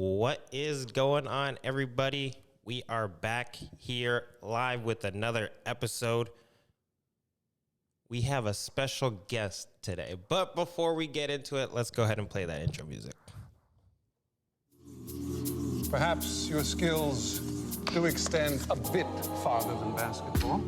What is going on, everybody? We are back here live with another episode. We have a special guest today, but before we get into it, let's go ahead and play that intro music. Perhaps your skills do extend a bit farther than basketball.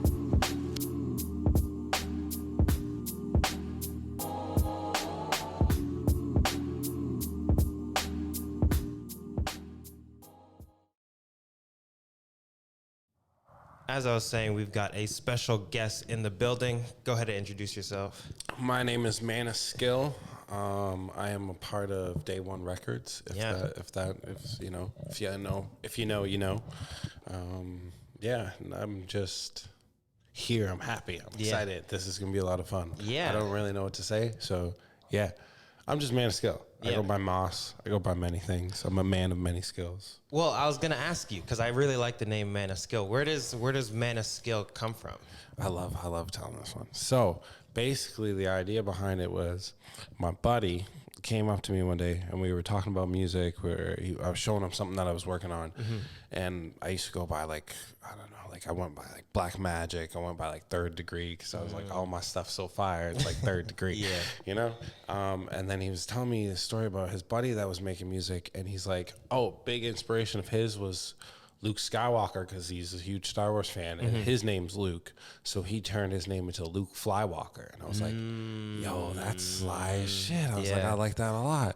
As I was saying, we've got a special guest in the building. Go ahead and introduce yourself. My name is Manofskill. I am a part of Day One Records. If you know, you know. And I'm just here. I'm happy. I'm excited. This is gonna be a lot of fun. Yeah. I don't really know what to say, so yeah. I'm just Manofskill. I go by Moss. I go by many things. I'm a man of many skills. Well, I was gonna ask you because I really like the name Manofskill. Where does Manofskill come from? I love telling this one. So basically, the idea behind it was my buddy came up to me one day and we were talking about music. I was showing him something that I was working on, and I used to go by I went by like Black Magic. I went by like Third Degree because I was like, all my stuff's so fire. It's like Third Degree, you know. And then he was telling me a story about his buddy that was making music, and he's like, oh, big inspiration of his was Luke Skywalker because he's a huge Star Wars fan, and his name's Luke, so he turned his name into Luke Flywalker. And I was like, yo, that's sly as shit. I was like, I like that a lot.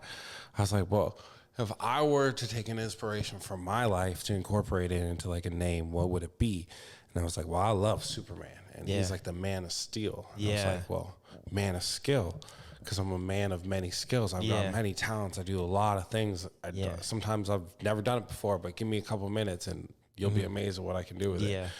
I was like, well, if I were to take an inspiration from my life to incorporate it into like a name, what would it be? And I was like, well, I love Superman, and he's like the man of steel. And I was like, well, man of skill, because I'm a man of many skills. I've got many talents. I do a lot of things. Sometimes I've never done it before, but give me a couple minutes and you'll be amazed at what I can do with it.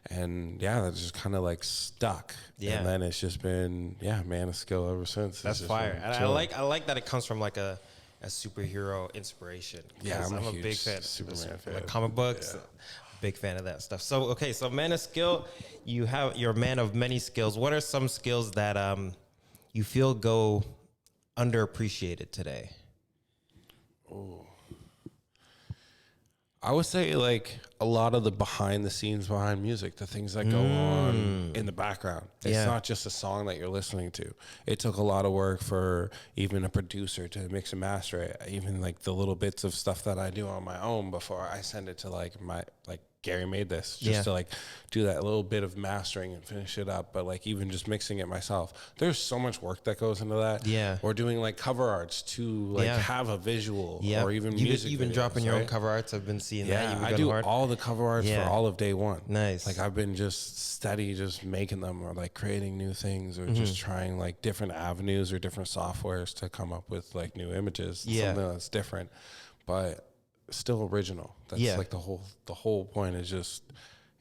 And that just kind of like stuck. And then it's just been, man of skill ever since. That's fire. And I like that it comes from like a superhero inspiration. Yeah, I'm a big fan. Superman fan. Like comic books. Big fan of that stuff. So man of skill, you're a man of many skills. What are some skills that you feel go underappreciated today? Oh, I would say like a lot of the behind music, the things that go on in the background. It's not just a song that you're listening to. It took a lot of work for even a producer to mix and master it. Even like the little bits of stuff that I do on my own before I send it to like Gary made this just to like do that little bit of mastering and finish it up. But like even just mixing it myself, there's so much work that goes into that. Or doing like cover arts to like have a visual or even music. You've been dropping your own cover arts. I've been seeing that. I do all the cover arts for all of Day One. Nice. Like I've been just steady, just making them or like creating new things or just trying like different avenues or different softwares to come up with like new images. Something that's different, but still original. That's like the whole point is just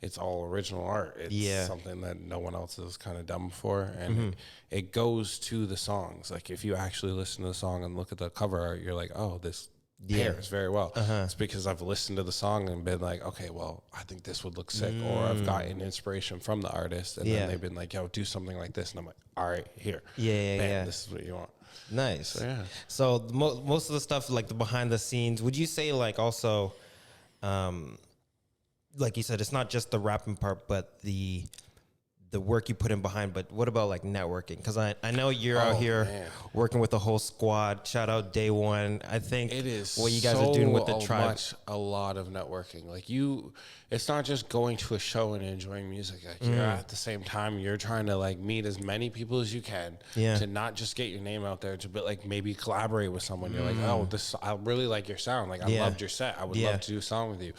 it's all original art. It's something that no one else has kind of done before, and it goes to the songs. Like if you actually listen to the song and look at the cover art, you're like, oh, this pairs very well. It's because I've listened to the song and been like, okay, well, I think this would look sick, or I've gotten inspiration from the artist, and then they've been like, yo, do something like this, and I'm like, all right, here, bam, this is what you want. Nice. So most of the stuff, like the behind the scenes, would you say like also, like you said, it's not just the rapping part, but the work you put in behind, but what about like networking? Because I know you're out here working with the whole squad. Shout out Day One. I think it is what you guys are doing with the tribe. A lot of networking. Like it's not just going to a show and enjoying music. Like you're at the same time, you're trying to like meet as many people as you can to not just get your name out there, to but like maybe collaborate with someone. You're like, oh, I really like your sound. Like I loved your set. I would love to do a song with you.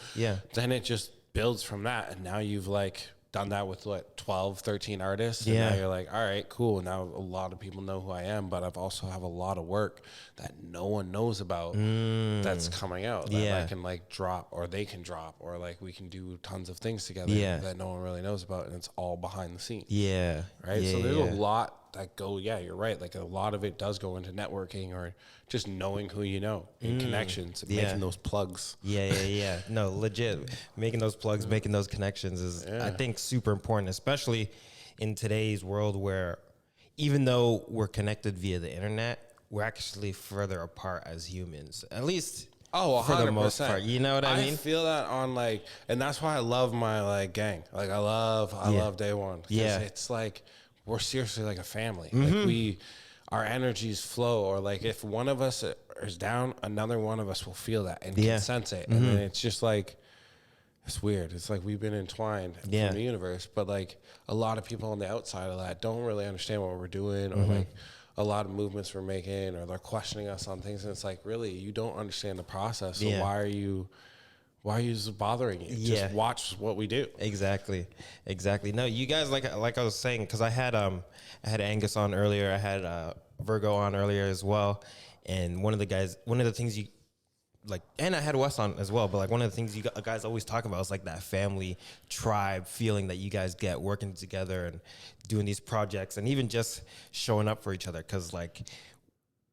Then it just builds from that, and now you've like done that with what 12, 13 artists, and now you're like, all right, cool. Now a lot of people know who I am, but I've also have a lot of work that no one knows about that's coming out that I can like drop, or they can drop, or like we can do tons of things together that no one really knows about, and it's all behind the scenes. Right. So there's a lot that go, you're right. Like a lot of it does go into networking or just knowing who you know and connections and making those plugs. No, legit. Making those plugs, making those connections is, I think, super important, especially in today's world where even though we're connected via the internet, we're actually further apart as humans. At least Oh, 100%. for the most part. You know what I mean? I feel that on like, and that's why I love my like gang. Like I love Day One. Yeah. It's like we're seriously like a family. Like our energies flow, or like if one of us is down, another one of us will feel that and can sense it, and then it's just like. It's weird. It's like we've been entwined from the universe, but like a lot of people on the outside of that don't really understand what we're doing, or like a lot of movements we're making, or they're questioning us on things. And it's like, really, you don't understand the process. So why are you just bothering you? Just watch what we do. Exactly. No, you guys, like I was saying, because I had Angus on earlier. I had Virgo on earlier as well. And one of the things you, like, and I had Wes on as well, but like one of the things you guys always talk about is like that family tribe feeling that you guys get working together and doing these projects and even just showing up for each other. Cause like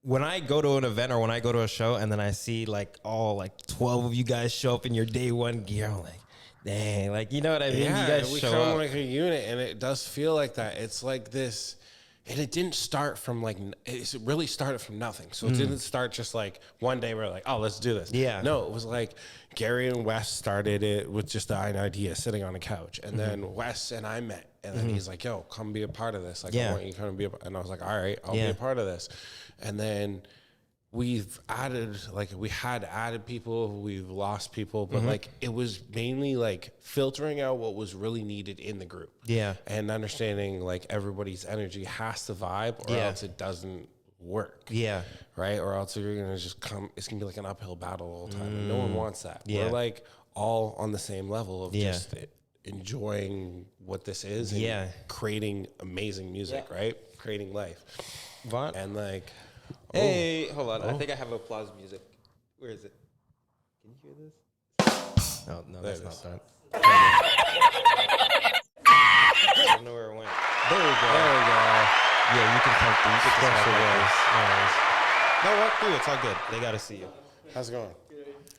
when I go to an event or when I go to a show and then I see like all like 12 of you guys show up in your day one gear, I'm like, dang, like, you know what I mean? Yeah, you guys we show come up like a unit, and it does feel like that. It's like this. And it didn't start from like, it really started from nothing. So it didn't start just like one day we're like, oh, let's do this. Yeah. No, it was like Gary and Wes started it with just an idea sitting on a couch. And then Wes and I met. And then he's like, yo, come be a part of this. Like, I want you to come and be a part. And I was like, all right, I'll be a part of this. And then we've added, like we had added people, we've lost people, but like it was mainly like filtering out what was really needed in the group. Yeah. And understanding like everybody's energy has to vibe, or else it doesn't work. Yeah. Right? Or else you're gonna just come, it's gonna be like an uphill battle all the time. And no one wants that. Yeah. We're like all on the same level of just enjoying what this is and creating amazing music, right? Creating life. Vaughn? And like, hey, hold on. I think I have applause music. Where is it? Can you hear this? No, that's not done. I don't know where it went. There we go. Yeah, you can come through. You can just no, walk through. It's all good. They got to see you. How's it going?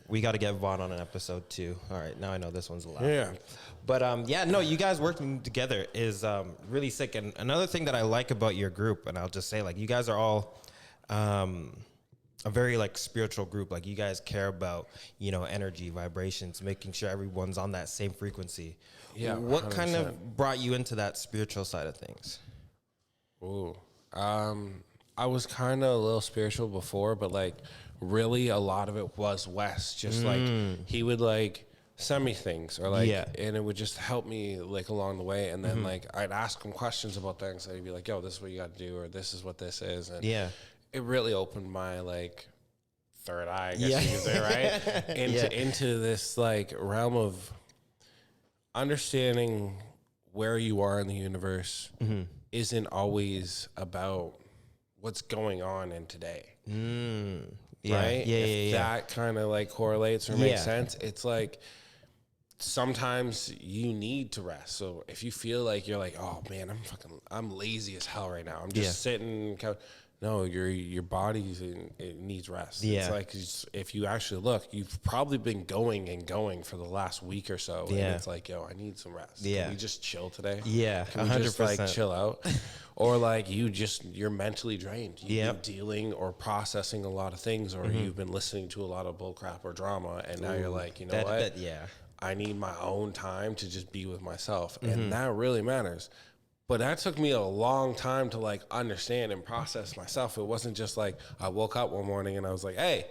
We got to get Vaughn on an episode too. All right, now I know this one's allowed. Yeah. But you guys working together is really sick. And another thing that I like about your group, and I'll just say, like, you guys are all a very like spiritual group. Like, you guys care about, you know, energy, vibrations, making sure everyone's on that same frequency. Yeah. What 100%. Kind of brought you into that spiritual side of things? Ooh, I was kind of a little spiritual before, but like really a lot of it was Wes. Just like he would like send me things, or like, and it would just help me like along the way. And then like I'd ask him questions about things, and he'd be like, "Yo, this is what you got to do," or "This is what this is." And it really opened my like third eye, I guess you could say, right? Into this like realm of understanding where you are in the universe isn't always about what's going on in today. Right? If that kind of like correlates or makes sense, it's like sometimes you need to rest. So if you feel like you're like, oh man, I'm lazy as hell right now. I'm just sitting couch. No, your body it needs rest. Yeah. It's like if you actually look, you've probably been going for the last week or so. Yeah. And it's like, yo, I need some rest. Yeah. Can we just chill today? Yeah. Can 100%. We just like chill out? Or like you're mentally drained. You've been dealing or processing a lot of things, or you've been listening to a lot of bullcrap or drama, and now you're like, you know what? I need my own time to just be with myself. And that really matters. But that took me a long time to like understand and process myself. It wasn't just like I woke up one morning and I was like, hey,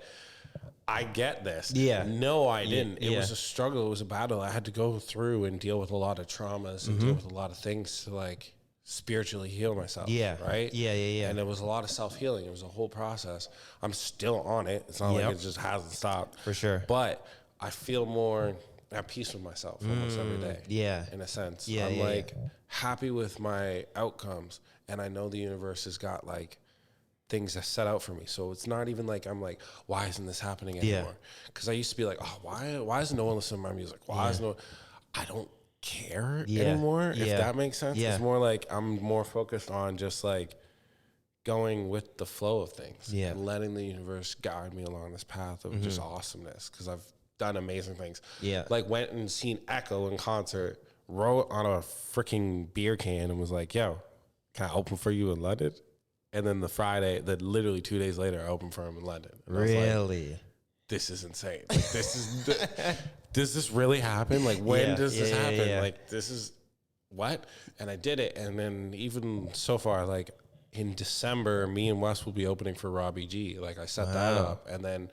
I get this. Yeah. No, I didn't. It was a struggle. It was a battle. I had to go through and deal with a lot of traumas and deal with a lot of things to like spiritually heal myself. Yeah. Right? Yeah. And it was a lot of self-healing. It was a whole process. I'm still on it. It's not like it just hasn't stopped. For sure. But I feel more at peace with myself almost every day. Yeah. In a sense. Yeah. I'm like happy with my outcomes, and I know the universe has got like things that set out for me. So it's not even like I'm like, why isn't this happening anymore? Because I used to be like, oh, why isn't no one listening to my music? Why is I don't care anymore, if that makes sense. It's more like I'm more focused on just like going with the flow of things and letting the universe guide me along this path of just awesomeness, because I've done amazing things. Yeah. Like went and seen Echo in concert, wrote on a freaking beer can and was like, yo, can I open for you in London? And then literally 2 days later, I opened for him in London. And really? this is insane. Like, this is, does this really happen? Like, when does this happen? Like, this is what? And I did it. And then even so far, like in December, me and Wes will be opening for Robbie G. Like, I set that up, and then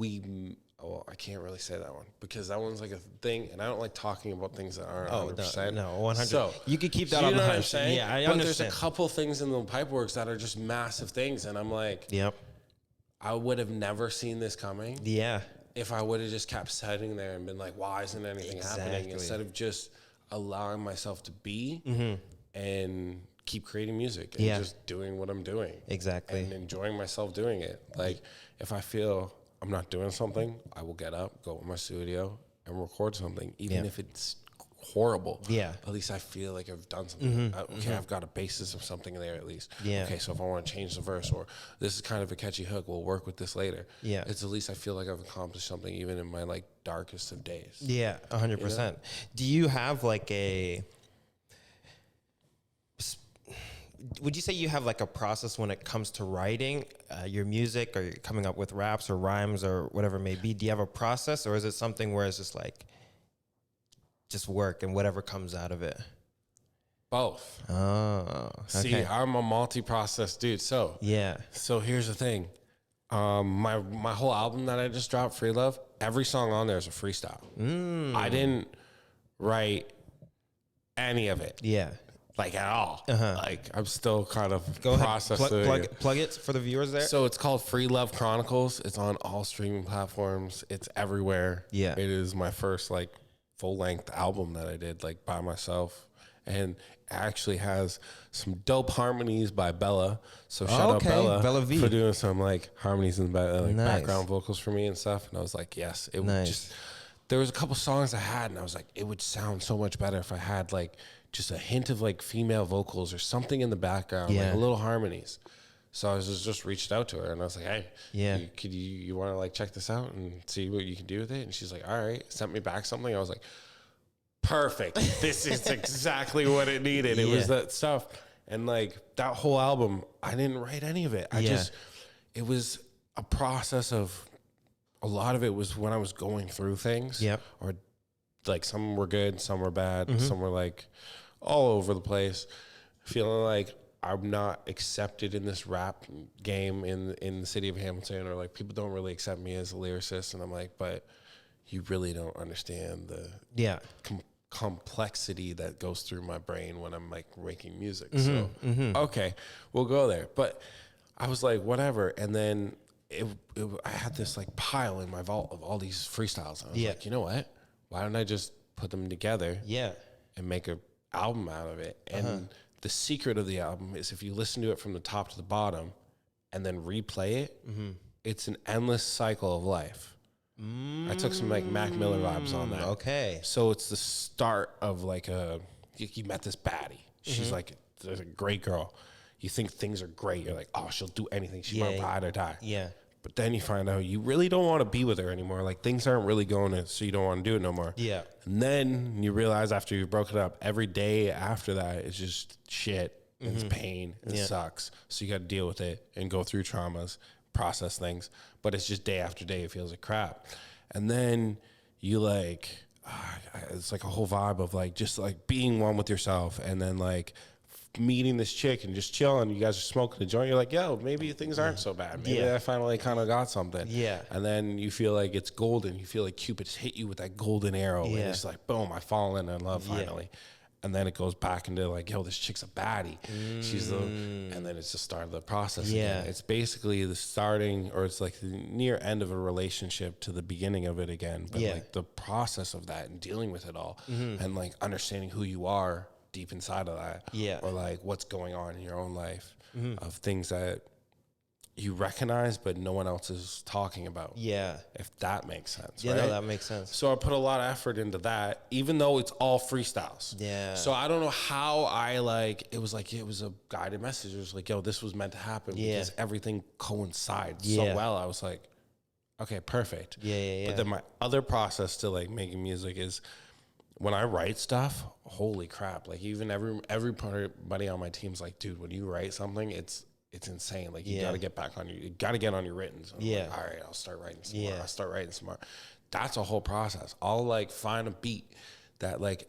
I can't really say that one because that one's like a thing, and I don't like talking about things that aren't 100%. No, 100. So, you could keep that on the hush. Yeah, I understand. But there's a couple things in the Pipeworks that are just massive things, and I'm like, yep. I would have never seen this coming. Yeah. If I would have just kept sitting there and been like, why isn't anything happening? Instead of just allowing myself to be and keep creating music and just doing what I'm doing. Exactly. And enjoying myself doing it. Like, if I feel I'm not doing something, I will get up, go to my studio, and record something, even if it's horrible. Yeah. At least I feel like I've done something. Okay, I've got a basis of something there at least. Yeah. Okay, so if I want to change the verse, or this is kind of a catchy hook, we'll work with this later. Yeah. It's at least I feel like I've accomplished something even in my like darkest of days. Yeah, 100%. Do you have like would you say you have like a process when it comes to writing your music, or you're coming up with raps or rhymes or whatever it may be? Do you have a process, or is it something where it's just like, just work and whatever comes out of it? Both. Oh, okay. See, I'm a multi-process dude. So here's the thing. My whole album that I just dropped, Free Love, every song on there is a freestyle. I didn't write any of it. Yeah. Like at all. Like I'm still kind of processing. Plug it for the viewers there. So it's called Free Love Chronicles. It's on all streaming platforms. It's everywhere. Yeah. It is my first like full length album that I did like by myself. And it actually has some dope harmonies by Bella. So shout out Bella V for doing some like harmonies and background vocals for me and stuff. And I was like, yes, it would just, there was a couple songs I had and I was like, it would sound so much better if I had like just a hint of like female vocals or something in the background, like a little harmonies. So I was just reached out to her and I was like, hey, you want to like check this out and see what you can do with it? And she's like, all right, sent me back something. I was like, perfect. This is exactly what it needed. It was that stuff. And like that whole album, I didn't write any of it. It was a process of, a lot of it was when I was going through things. Or like some were good, some were bad, some were like all over the place, feeling like I'm not accepted in this rap game in the city of Hamilton, or like people don't really accept me as a lyricist. And I'm like, but you really don't understand the complexity that goes through my brain when I'm like making music. So, okay, we'll go there. But I was like, whatever. And then I had this like pile in my vault of all these freestyles. I was like, you know what? Why don't I just put them together and make an album out of it? And the secret of the album is if you listen to it from the top to the bottom and then replay it, it's an endless cycle of life. I took some like Mac Miller vibes on that. Okay. So it's the start of like you met this baddie. She's like a great girl. You think things are great. You're like, oh, she'll do anything. She might ride or die. Yeah. But then you find out you really don't want to be with her anymore. Like things aren't really going so you don't want to do it no more. Yeah. And then you realize after you've broken up, every day after that is just shit. It's pain. It sucks. So you got to deal with it and go through traumas, process things. But it's just day after day. It feels like crap. And then you like, it's like a whole vibe of like just like being one with yourself, and then like meeting this chick and just chilling. You guys are smoking a joint. You're like, yo, maybe things aren't so bad. Maybe I finally kind of got something. Yeah. And then you feel like it's golden. You feel like Cupid's hit you with that golden arrow. And it's like, boom, I fallen in love finally. And then it goes back into like, yo, this chick's a baddie. She's and then it's the start of the process again. It's basically the starting, or it's like the near end of a relationship to the beginning of it again. But like the process of that and dealing with it all and like understanding who you are deep inside of that. Yeah. Or like what's going on in your own life of things that you recognize but no one else is talking about. Yeah. If that makes sense. Yeah, right? No, that makes sense. So I put a lot of effort into that, even though it's all freestyles. Yeah. So I don't know how I like, it was a guided message. It was like, yo, this was meant to happen because everything coincides so well. I was like, okay, perfect. Yeah. But then my other process to like making music is when I write stuff, holy crap. Like even everybody on my team's like, dude, when you write something, it's it's insane. Like you got to get back on you got to get on your written. So I'm like, all right, I'll start writing some more. I'll start writing some more. That's a whole process. I'll like find a beat that like,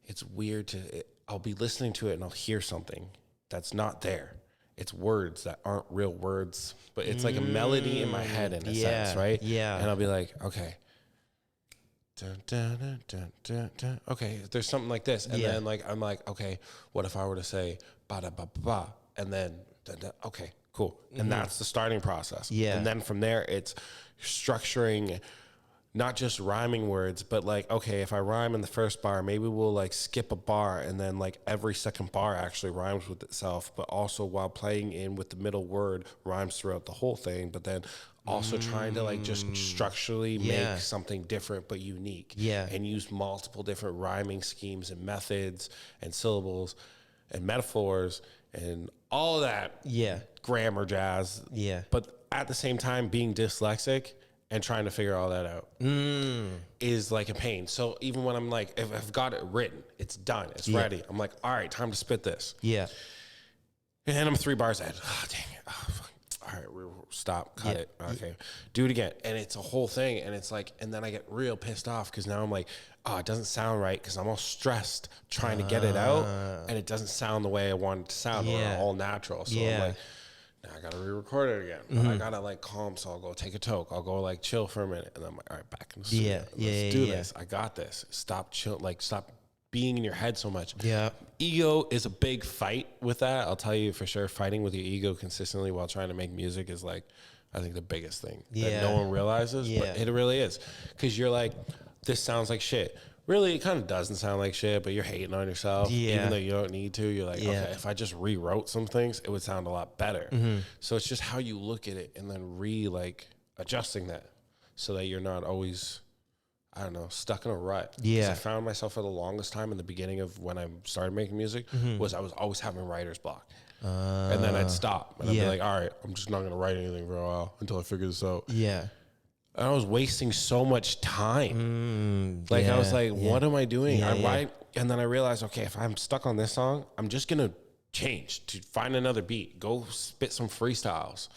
it's weird I'll be listening to it and I'll hear something that's not there. It's words that aren't real words, but it's like a melody in my head in a sense, right? Yeah. And I'll be like, okay. Dun, dun, dun, dun, dun, dun. Okay, there's something like this. And then like, I'm like, okay, what if I were to say ba da ba ba ba? And then, dun, dun, okay, cool. And that's the starting process. Yeah. And then from there, it's structuring not just rhyming words, but like, okay, if I rhyme in the first bar, maybe we'll like skip a bar and then like every second bar actually rhymes with itself, but also while playing in with the middle word rhymes throughout the whole thing, but then also trying to like just structurally make something different but unique. Yeah. And use multiple different rhyming schemes and methods and syllables and metaphors and all that grammar jazz. Yeah. But at the same time, being dyslexic and trying to figure all that out is like a pain. So even when I'm like, if I've got it written, it's done, it's ready. I'm like, all right, time to spit this. Yeah. And then I'm 3 bars ahead. Oh, dang it. Oh, fuck. All right, stop, cut it. Okay, do it again. And it's a whole thing. And it's like, and then I get real pissed off because now I'm like, oh, it doesn't sound right because I'm all stressed trying to get it out. And it doesn't sound the way I want it to sound or all natural. So I'm like, I gotta re-record it again. But I gotta like calm, so I'll go take a toke. I'll go like chill for a minute, and then I'm like, all right, back in the studio. Let's do this. I got this. Stop chill. Like stop being in your head so much. Yeah. Ego is a big fight with that. I'll tell you for sure. Fighting with your ego consistently while trying to make music is like, I think the biggest thing that no one realizes, but it really is. Because you're like, this sounds like shit. Really, it kind of doesn't sound like shit, but you're hating on yourself. Even though you don't need to. You're like, okay, if I just rewrote some things, it would sound a lot better. So it's just how you look at it and then adjusting that so that you're not always, I don't know, stuck in a rut. Yeah. I found myself for the longest time in the beginning of when I started making music was I was always having writer's block. And then I'd stop and I'd be like, all right, I'm just not going to write anything for a while until I figure this out. Yeah. And I was wasting so much time. I was like, what am I doing? I write, and then I realized, okay, if I'm stuck on this song, I'm just going to change to find another beat, go spit some freestyles,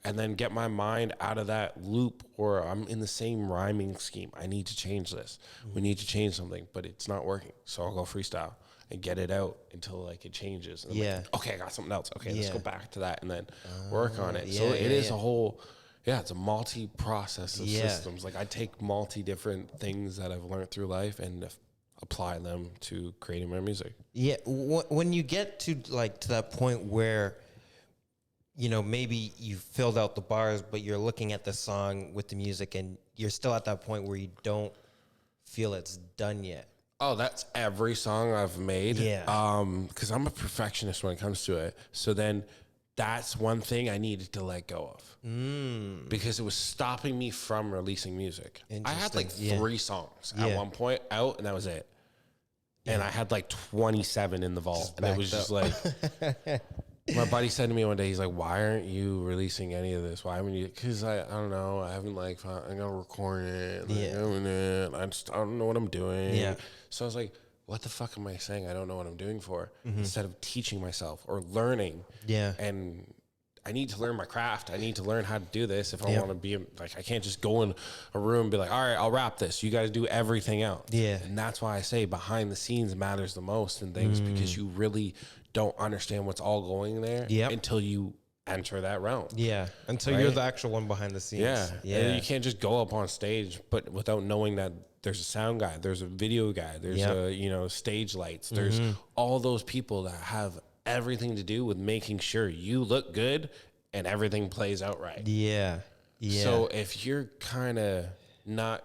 and then get my mind out of that loop or I'm in the same rhyming scheme. I need to change this. We need to change something, but it's not working. So I'll go freestyle and get it out until like it changes. And I'm like, okay, I got something else. Okay, let's go back to that and then work on it. So it is a whole... Yeah, it's a multi-process of systems. Like I take different things that I've learned through life and apply them to creating my music. Yeah, when you get to that point where, you know, maybe you filled out the bars, but you're looking at the song with the music and you're still at that point where you don't feel it's done yet. Oh, that's every song I've made. Yeah. Because I'm a perfectionist when it comes to it. So then that's one thing I needed to let go of because it was stopping me from releasing music. I had like 3 songs at one point out, and that was it. And I had like 27 in the vault, and it was just like, my buddy said to me one day, he's like, "Why aren't you releasing any of this? Why haven't you?" Because I don't know, I haven't I gotta record it. I don't know what I'm doing. Yeah. So I was like, what the fuck am I saying I don't know what I'm doing for? Instead of teaching myself or learning. Yeah. And I need to learn my craft. I need to learn how to do this if I want to be like, I can't just go in a room and be like, all right, I'll rap this. You guys do everything else. Yeah. And that's why I say behind the scenes matters the most in things because you really don't understand what's all going there until you enter that realm. Yeah. Until you're the actual one behind the scenes. Yeah. Yeah. And you can't just go up on stage, but without knowing that there's a sound guy, there's a video guy, there's a, stage lights, there's all those people that have everything to do with making sure you look good and everything plays out right. Yeah. Yeah. So if you're kind of not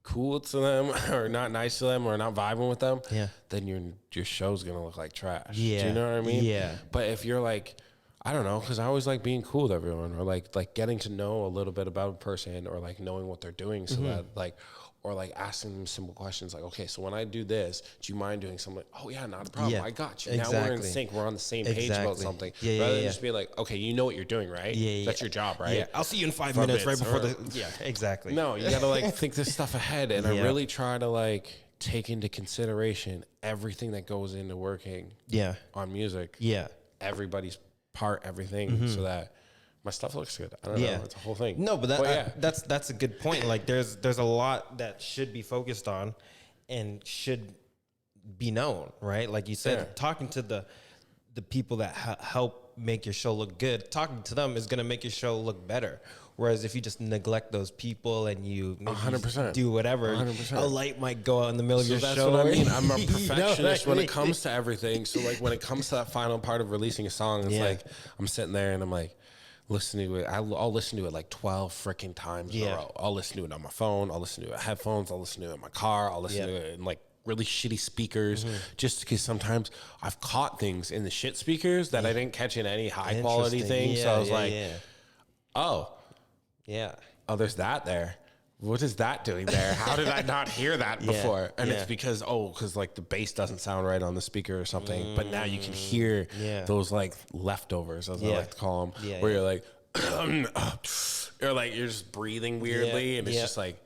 cool to them or not nice to them or not vibing with them, then your show's going to look like trash. Yeah. Do you know what I mean? Yeah. But if you're like, I don't know, because I always like being cool with everyone or like getting to know a little bit about a person or like knowing what they're doing so that like, or like asking them simple questions like, okay, so when I do this, do you mind doing something? Oh yeah, not a problem. I got you. Exactly. Now we're in sync. We're on the same page about something. Yeah, rather than just be like, okay, you know what you're doing, right? Yeah, that's your job, right? Yeah. I'll see you in 5 minutes right before the. Yeah, exactly. No, you got to like think this stuff ahead, and I really try to like take into consideration everything that goes into working. On music. Yeah. Everybody's apart everything so that my stuff looks good. I don't know. It's a whole thing. No, but that's a good point. Like there's a lot that should be focused on and should be known, right? Like you said, talking to the people that help make your show look good, talking to them is going to make your show look better. Whereas if you just neglect those people and you 100% do whatever, 100%. a light might go out in the middle of your that's show. what I mean. I'm a perfectionist You know what I when mean? it comes to everything. So like when it comes to that final part of releasing a song, it's like I'm sitting there and I'm like listening to it. I'll listen to it like 12 freaking times in a row. I'll listen to it on my phone. I'll listen to it in headphones. I'll listen to it in my car. I'll listen to it in like really shitty speakers, just because sometimes I've caught things in the shit speakers that I didn't catch in any high quality thing. So I was like, oh, there's that there. What is that doing there? How did I not hear that before? And it's because like the bass doesn't sound right on the speaker or something. But now you can hear those like leftovers, as I like to call them, where you're like, or like you're just breathing weirdly, and it's just like,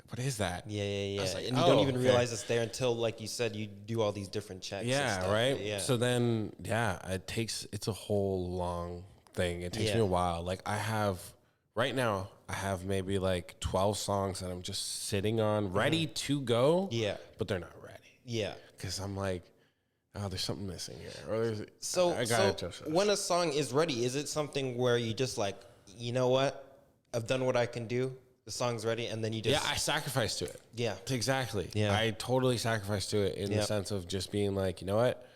what is that? Yeah. Like, and you don't even realize it's there until, like you said, you do all these different checks. Yeah, right? Yeah. So then, it's a whole long thing. It takes me a while. Like right now, I have maybe like 12 songs that I'm just sitting on, ready to go. Yeah. But they're not ready. Yeah. Because I'm like, oh, there's something missing here. Or when a song is ready, is it something where you just like, you know what? I've done what I can do. The song's ready, and then you just... Yeah, I sacrifice to it. Yeah. Exactly. Yeah. I totally sacrifice to it in the sense of just being like, you know what?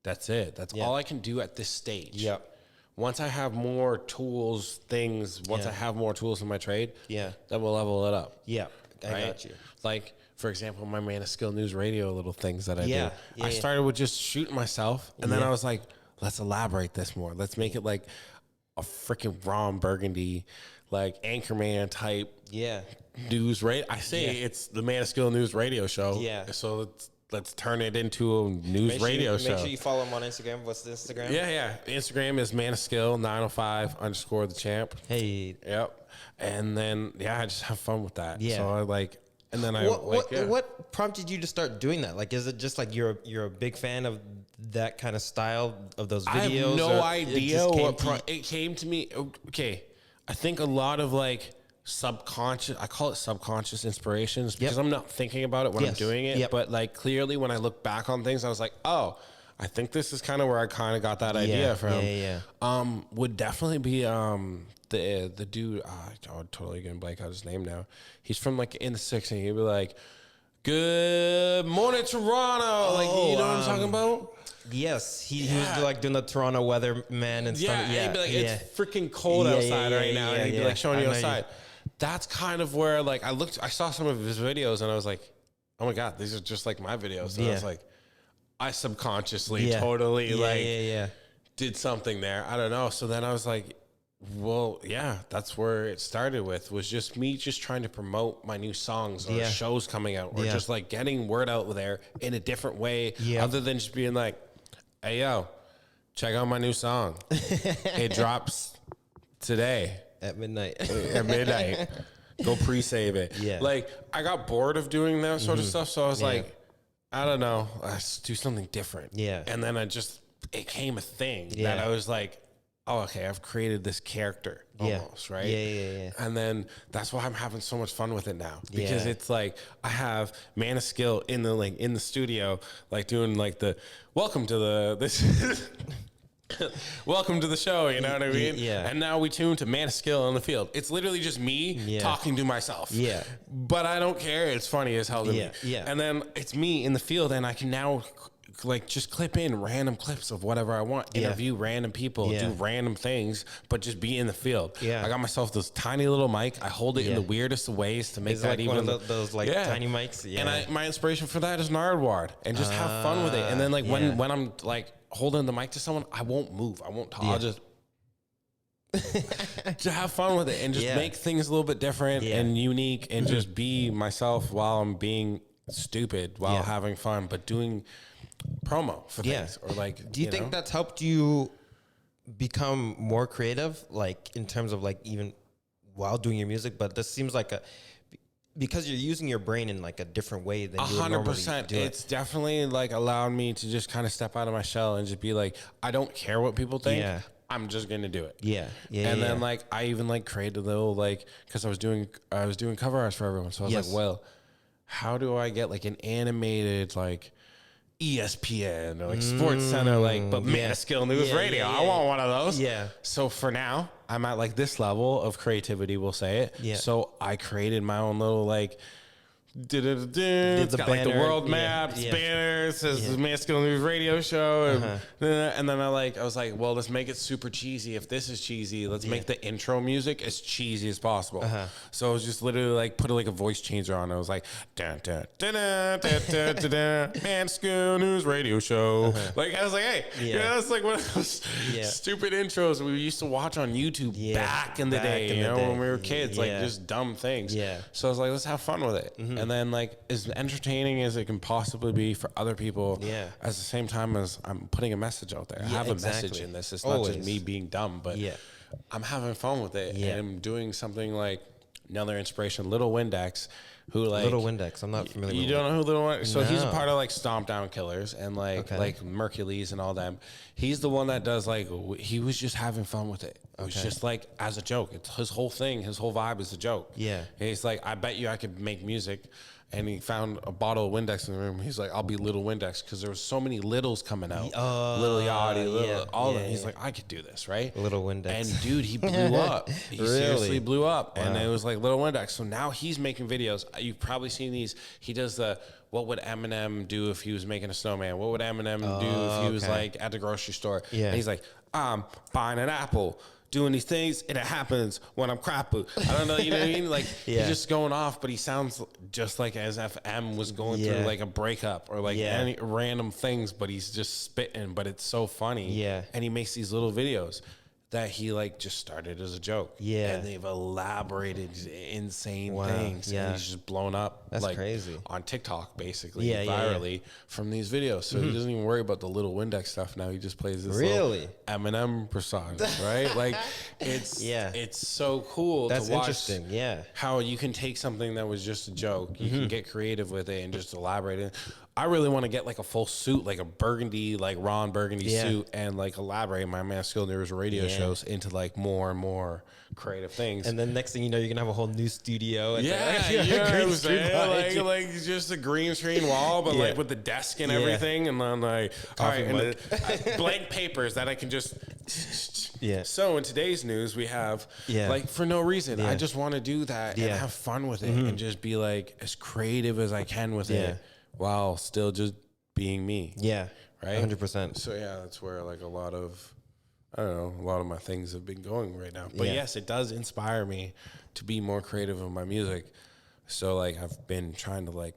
That's it. That's all I can do at this stage. Yep. Once I have more tools, once I have more tools in my trade, then we'll level it up. Yeah, I got you. Like, for example, my Manofskill News Radio little things that I do. I started with just shooting myself, and then I was like, let's elaborate this more. Let's make it like a freaking Ron Burgundy, like Anchorman type news radio. I say it's the Manofskill News Radio Show. Yeah. So let's turn it into a news radio show. Make sure you follow him on Instagram. What's the Instagram? Yeah. Instagram is Manofskill 905_the champ. Hey. Yep. And then I just have fun with that. Yeah. So I like, and then what prompted you to start doing that? Like, is it just like you're a big fan of that kind of style of those videos? I have no idea it came to me. Okay. I think a lot of like subconscious, I call it subconscious inspirations because I'm not thinking about it when I'm doing it. But like clearly when I look back on things, I was like, oh, I think this is kind of where I kind of got that idea from. Would definitely be the dude, I'm totally gonna blank out his name now. He's from like in the 60s. He'd be like, good morning, Toronto. Like, you know what I'm talking about? Yes, he was like doing the Toronto weather man and stuff. Yeah, he'd be like, it's freaking cold outside right now. And he'd be like showing you outside. That's kind of where like I saw some of his videos and I was like, oh my God, these are just like my videos. And I was like, I subconsciously totally did something there. I don't know. So then I was like, well, yeah, that's where it started with, was just me just trying to promote my new songs or shows coming out or just like getting word out there in a different way other than just being like, hey, yo, check out my new song. It drops today. At midnight. Go pre-save it. Yeah. Like, I got bored of doing that sort of stuff, so I was like, I don't know, let's do something different. Yeah. And then it came a thing that I was like, oh, okay, I've created this character almost, right? Yeah. And then that's why I'm having so much fun with it now because it's like I have Manofskill in the studio, like doing like the welcome to the welcome to the show, you know what I mean? Yeah. And now we tune to Manofskill on the field. It's literally just me talking to myself. Yeah. But I don't care. It's funny as hell to me. Yeah. And then it's me in the field, and I can now like just clip in random clips of whatever I want, interview random people, do random things, but just be in the field. Yeah. I got myself this tiny little mic. I hold it in the weirdest of ways to make that like even one of those like tiny mics. Yeah. And my inspiration for that is gnardward, and just have fun with it. And then like when I'm like holding the mic to someone, I won't move. I won't talk. I'll just to have fun with it and just make things a little bit different and unique and just be myself while I'm being stupid while having fun, but doing promo for things or like. Do you think that's helped you become more creative, like in terms of like even while doing your music? But this seems like because you're using your brain in like a different way than you would normally 100%. do it. It's definitely like allowed me to just kind of step out of my shell and just be like, I don't care what people think. Yeah. I'm just gonna do it. Yeah. And then like I even like created a little like, because I was doing cover arts for everyone. So I was Yes. like, well, how do I get like an animated like ESPN or like Sports Center, like, but Manofskill News Radio? I want one of those. Yeah. So for now, I'm at like this level of creativity, we'll say it. Yeah. So I created my own little like, it's got like the banner. world map, banner, it says the Manofskill News Radio Show, and then I was like, well, let's make it super cheesy. If this is cheesy, let's make the intro music as cheesy as possible. So I was just literally like put like a voice changer on. I was like, Manofskill News Radio Show. Like I was like, hey, that's like one of those stupid intros we used to watch on YouTube back in the day, you know, when we were kids, like just dumb things. So I was like, let's have fun with it. And then like as entertaining as it can possibly be for other people, at the same time as I'm putting a message out there. I have a message in this. It's not just me being dumb, but I'm having fun with it. And I'm doing something like another inspiration, Little Windex, who like Little Windex. I'm not familiar with You don't know who Little Windex? So he's a No. part of like Stomp Down Killers and like Mercules and all them. He's the one that does like, he was just having fun with it. It was just like as a joke. It's his whole thing, his whole vibe is a joke. Yeah. And he's like, I bet you I could make music. And he found a bottle of Windex in the room. He's like, I'll be Little Windex, because there was so many littles coming out. Lil Yachty, all of them. He's like, I could do this, right? Little Windex. And dude, he blew up. He seriously blew up. And it was like Little Windex. So now he's making videos. You've probably seen these. He does the, what would Eminem do if he was making a snowman? What would Eminem do if he was like at the grocery store? Yeah. And he's like, I'm buying an apple, doing these things, and it happens when I'm crapping. I don't know, you know what I mean? Like, he's just going off, but he sounds just like as if M was going through like a breakup or like any random things, but he's just spitting, but it's so funny. Yeah. And he makes these little videos that he like just started as a joke. Yeah. And they've elaborated insane things. Yeah. And he's just blown up. That's like, crazy. On TikTok, basically, virally from these videos. So he doesn't even worry about the Little Windex stuff now. He just plays this Really? little Eminem persona, right? Like it's so cool That's to watch interesting. Yeah. how you can take something that was just a joke, you can get creative with it and just elaborate it. I really want to get like a full suit, like a burgundy, like Ron Burgundy suit, and like elaborate my Manofskill News radio shows into like more and more creative things. And then next thing you know, you're gonna have a whole new studio. And You know what I'm saying? Like just a green screen wall, but like with the desk and everything, and then like all right, and blank papers that I can just. So in today's news, we have like for no reason, I just want to do that and have fun with it and just be like as creative as I can with it, while still just being me. Yeah. Right. 100%. So yeah, that's where like a lot of my things have been going right now. But yes, it does inspire me to be more creative in my music. So like I've been trying to like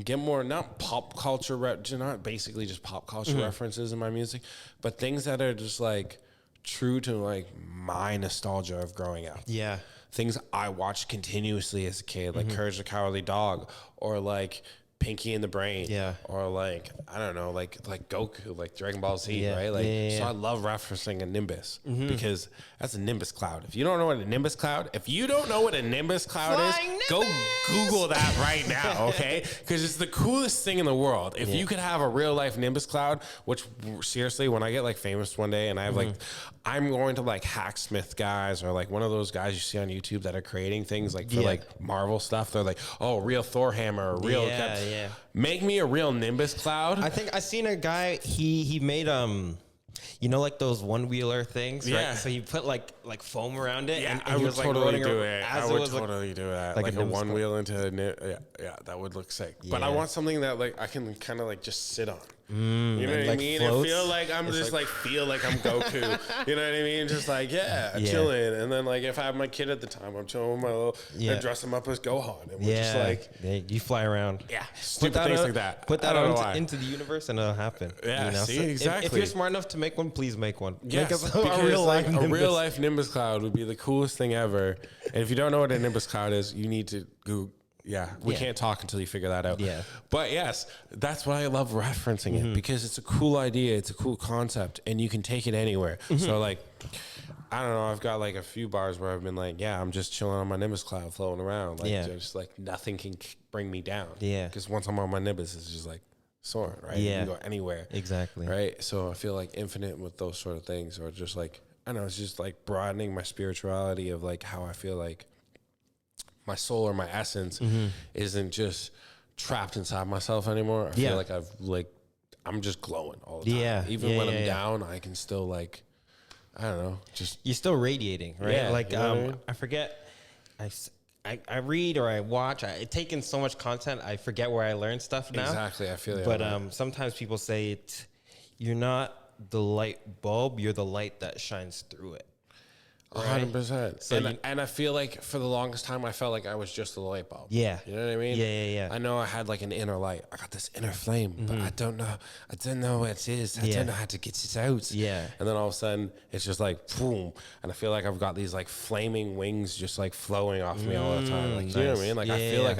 get more, not pop culture, not basically just pop culture references in my music, but things that are just like true to like my nostalgia of growing up. Yeah. Things I watched continuously as a kid, like Courage the Cowardly Dog, or like Pinky and the Brain, or like I don't know, like Goku, like Dragon Ball Z, right? Like so, I love referencing a Nimbus because that's a Nimbus cloud. If you don't know what a Nimbus cloud, is, go Google that right now, okay? Because it's the coolest thing in the world. If you could have a real life Nimbus cloud, which seriously, when I get like famous one day and I have like, I'm going to like Hacksmith guys or like one of those guys you see on YouTube that are creating things like for like Marvel stuff. They're like, oh, real Thor hammer, real. Make me a real Nimbus cloud. I think I seen a guy. He made you know, like those one wheeler things, right? So he put like foam around it. Yeah, and I would totally do it. I would totally do that. Like a one wheel into that would look sick. But I want something that like I can kind of like just sit on. You know what I mean? I feel like I'm just like feel like I'm Goku. You know what I mean? Just like chilling. And then like if I have my kid at the time, I'm chilling with my little. I dress him up as Gohan, and we're just like you fly around. Stupid things like that. Put that out into the universe, and it'll happen. Yeah, you know? see, exactly. If you're smart enough to make one, please make one. Yes, make us because a real like life a real life Nimbus cloud would be the coolest thing ever. And if you don't know what a Nimbus cloud is, you need to Google. We can't talk until you figure that out. But yes, that's why I love referencing it, because it's a cool idea, it's a cool concept, and you can take it anywhere. So like, I don't know. I've got like a few bars where I've been like, yeah, I'm just chilling on my Nimbus cloud, floating around. Like, just like nothing can bring me down. Yeah. Because once I'm on my Nimbus, it's just like soaring, right? Yeah. You can go anywhere. Exactly. Right. So I feel like infinite with those sort of things, or just like, I don't know, it's just like broadening my spirituality of like how I feel like my soul or my essence isn't just trapped inside myself anymore. I feel like I'm just glowing all the time. Yeah. Even when I'm down, I can still like, I don't know, just You're still radiating, right? Yeah, Like, you know what I mean? I forget, I read or I watch, I take in so much content, I forget where I learn stuff now. exactly. I feel it. But sometimes people say you're not the light bulb, you're the light that shines through it. 100%. So and I feel like for the longest time, I felt like I was just a light bulb. Yeah. You know what I mean? Yeah. I know I had like an inner light. I got this inner flame, but I don't know what it is. I don't know how to get it out. Yeah. And then all of a sudden, it's just like, boom. And I feel like I've got these like flaming wings just like flowing off me all the time. Like, you know what I mean? Like, I feel like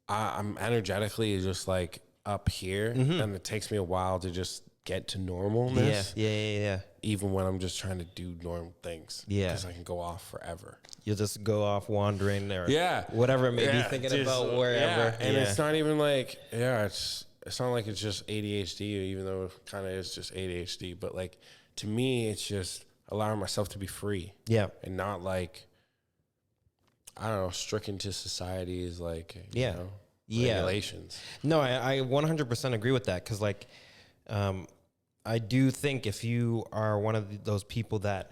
I'm energetically just like up here, and it takes me a while to just get to normalness. Yeah. Even when I'm just trying to do normal things. Yeah. Because I can go off forever. You'll just go off wandering or Yeah. whatever it may be, Yeah, thinking just, about wherever. Yeah. And it's not even like, it's not like it's just ADHD, even though it kind of is just ADHD. But like, to me, it's just allowing myself to be free. Yeah. And not like, I don't know, stricken to society's like, you know, regulations. No, I 100% agree with that. Cause like, I do think if you are one of those people that